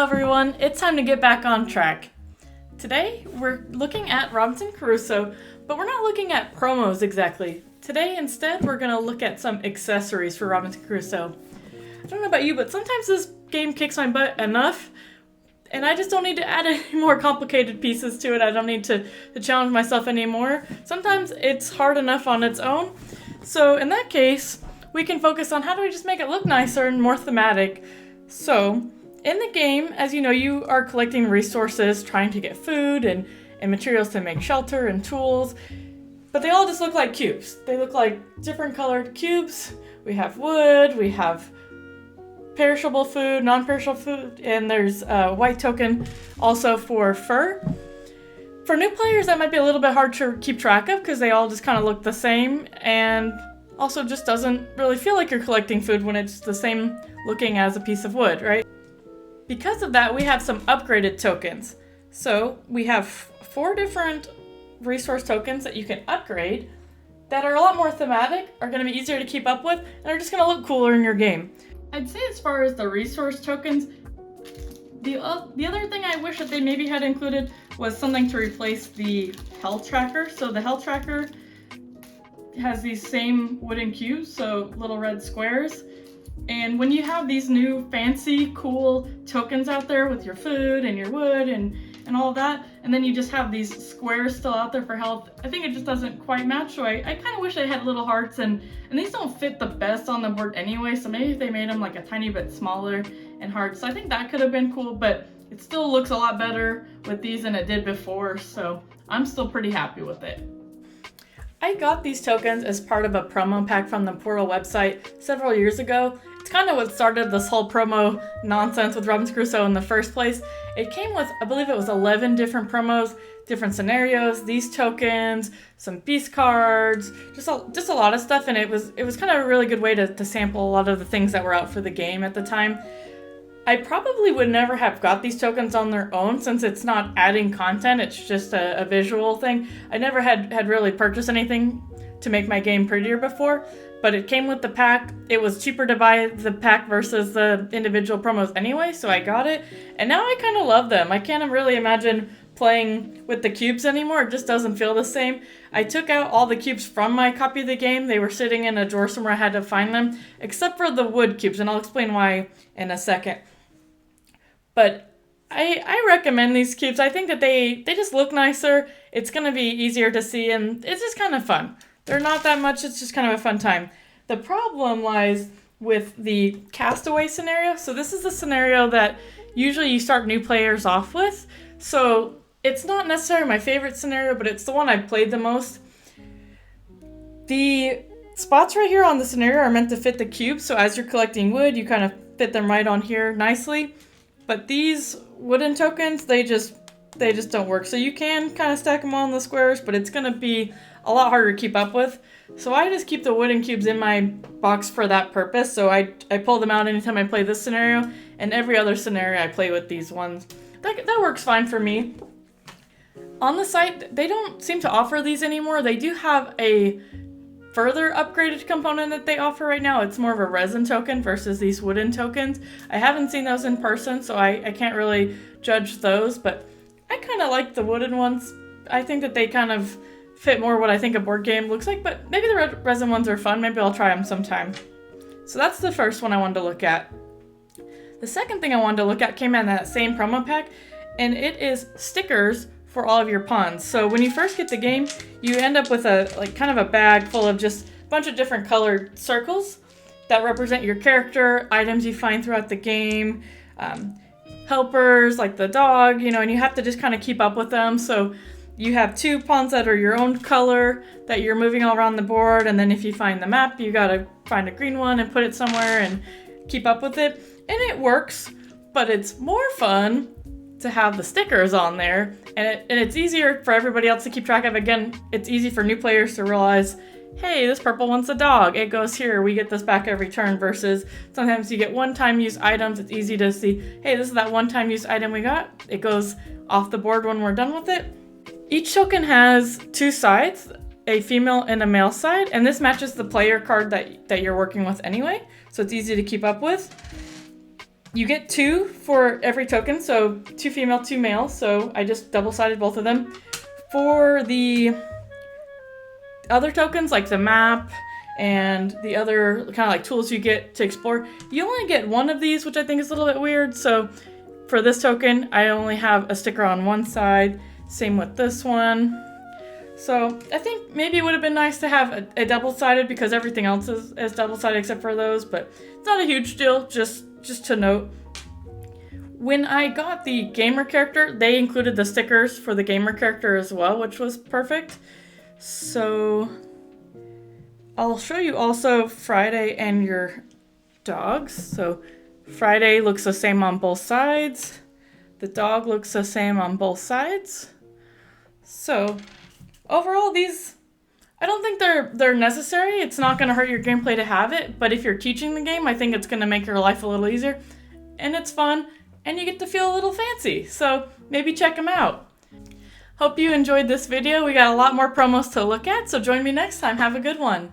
Hello everyone, it's time to get back on track. Today we're looking at Robinson Crusoe, but we're not looking at promos exactly. Today instead we're going to look at some accessories for Robinson Crusoe. I don't know about you, but sometimes this game kicks my butt enough and I just don't need to add any more complicated pieces to it. I don't need to challenge myself anymore. Sometimes it's hard enough on its own. So in that case, we can focus on how do we just make it look nicer and more thematic. So in the game, as you know, you are collecting resources, trying to get food and materials to make shelter and tools, but they all just look like cubes. They look like different colored cubes. We have wood, we have perishable food, non-perishable food, and there's a white token also for fur. For new players, that might be a little bit hard to keep track of because they all just kind of look the same, and also just doesn't really feel like you're collecting food when it's the same looking as a piece of wood, right? Because of that, we have some upgraded tokens. So we have 4 different resource tokens that you can upgrade that are a lot more thematic, are going to be easier to keep up with, and are just going to look cooler in your game. I'd say as far as the resource tokens, the other thing I wish that they maybe had included was something to replace the health tracker. So the health tracker has these same wooden cubes, so little red squares. And when you have these new fancy, cool tokens out there with your food and your wood and all that, and then you just have these squares still out there for health, I think it just doesn't quite match. So I kind of wish they had little hearts, and these don't fit the best on the board anyway, so maybe if they made them like a tiny bit smaller and hearts. So I think that could have been cool, but it still looks a lot better with these than it did before, so I'm still pretty happy with it. I got these tokens as part of a promo pack from the Portal website several years ago. It's kind of what started this whole promo nonsense with Robinson Crusoe in the first place. It came with, I believe it was 11 different promos, different scenarios, these tokens, some beast cards, just a lot of stuff, and it was kind of a really good way to sample a lot of the things that were out for the game at the time. I probably would never have got these tokens on their own since it's not adding content, it's just a visual thing. I never had really purchased anything to make my game prettier before, but it came with the pack. It was cheaper to buy the pack versus the individual promos anyway, so I got it, and now I kind of love them. I can't really imagine playing with the cubes anymore. It just doesn't feel the same. I took out all the cubes from my copy of the game. They were sitting in a drawer somewhere. I had to find them, except for the wood cubes, and I'll explain why in a second. But I recommend these cubes. I think that they just look nicer. It's going to be easier to see, and it's just kind of fun. They're not that much. It's just kind of a fun time. The problem lies with the castaway scenario. So this is the scenario that usually you start new players off with. So it's not necessarily my favorite scenario, but it's the one I've played the most. The spots right here on the scenario are meant to fit the cubes. So as you're collecting wood, you kind of fit them right on here nicely. But these wooden tokens, they just don't work. So you can kind of stack them on the squares, but it's going to be a lot harder to keep up with. So I just keep the wooden cubes in my box for that purpose. So I pull them out anytime I play this scenario, and every other scenario I play with these ones. That works fine for me. On the site, they don't seem to offer these anymore. They do have a further upgraded component that they offer right now. It's more of a resin token versus these wooden tokens. I haven't seen those in person, so I can't really judge those, but I kind of like the wooden ones. I think that they kind of fit more what I think a board game looks like, but maybe the resin ones are fun. Maybe I'll try them sometime. So that's the first one I wanted to look at. The second thing I wanted to look at came in that same promo pack, and it is stickers for all of your pawns. So when you first get the game, you end up with kind of a bag full of just a bunch of different colored circles that represent your character, items you find throughout the game, helpers like the dog, and you have to just kind of keep up with them. So you have 2 pawns that are your own color that you're moving all around the board, and then if you find the map, you gotta find a green one and put it somewhere and keep up with it. And it works, but it's more fun to have the stickers on there, and it's easier for everybody else to keep track of. Again, it's easy for new players to realize, hey, this purple one's a dog, it goes here, we get this back every turn, versus sometimes you get one-time use items. It's easy to see, hey, this is that one-time use item we got, it goes off the board when we're done with it. Each token has 2 sides, a female and a male side, and this matches the player card that you're working with anyway, so it's easy to keep up with. You get 2 for every token, so 2 female, 2 male, so I just double-sided both of them. For the other tokens, like the map and the other kind of like tools you get to explore, you only get 1 of these, which I think is a little bit weird. So for this token, I only have a sticker on one side, same with this one. So I think maybe it would have been nice to have a double-sided, because everything else is double-sided except for those, but it's not a huge deal, just to note. When I got the gamer character, they included the stickers for the gamer character as well, which was perfect. So I'll show you also Friday and your dogs. So Friday looks the same on both sides. The dog looks the same on both sides. So overall, these, I don't think they're necessary. It's not going to hurt your gameplay to have it, but if you're teaching the game, I think it's going to make your life a little easier. And it's fun, and you get to feel a little fancy. So maybe check them out. Hope you enjoyed this video. We got a lot more promos to look at, so join me next time. Have a good one.